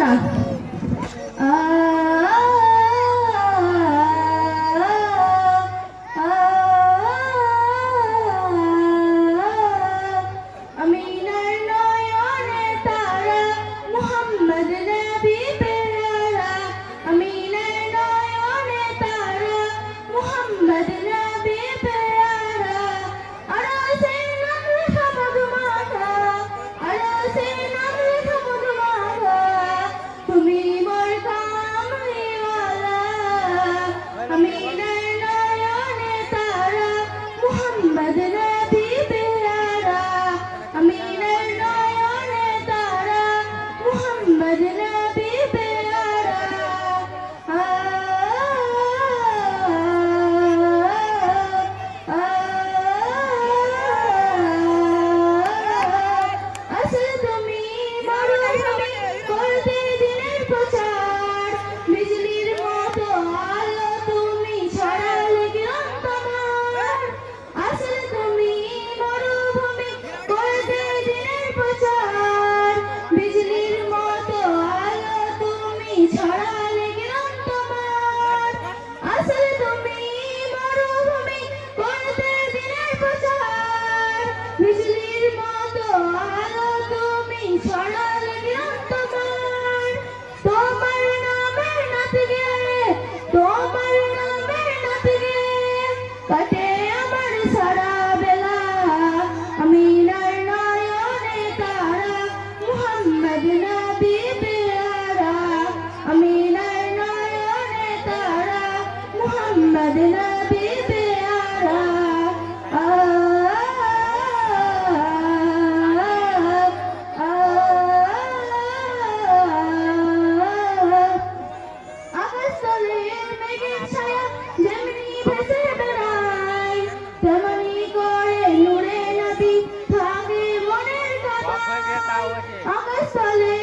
না আমিনার নয়নে তারা মুহাম্মদ নবী পেয়ারা আমিনার নয়নে তারা মুহাম্মদ নবী পেয়ারা আরশে নাম লেখা মধুমাখা আরশে নাম লেখা মধুমাখা তুমি মোর কামলিওয়ালা আমিনার নয়নে তারা মুহাম্মদ নবী পেয়ারা আমিনার নয়নে তারা মুহাম্মদ নবী পেয়ারা আসলে তুমি মরুভূমি করতে দিনের প্রচার বিজলির মতো আলো তুমি ছড়ালে কিরণ তোমার আসলে তুমি মরুভূমি করতে দিনের প্রচার বিজলির মতো আলো তুমি ছড়ালে কিরণ তোমার আসলে তুমি মরুভূমি করতে দিনের প্রচার বিজলির মতো আলো তুমি ছড়ালে কিরণ তোমার তোমার নামের নাতে গেলে তোমার নামের নাতে গেলে কাটে আমার সারা বেলা আমিনার নয়নে তারা মুহাম্মদ নবী পেয়ারা আমিনার নয়নে তারা মুহাম্মদ নবী পেয়ারা আকাশতলে মেঘের ছায়া যেমনি ভেসে বেড়ায় তেমনি করে নূরে নবী থাকে মনের কথা আকাশতলে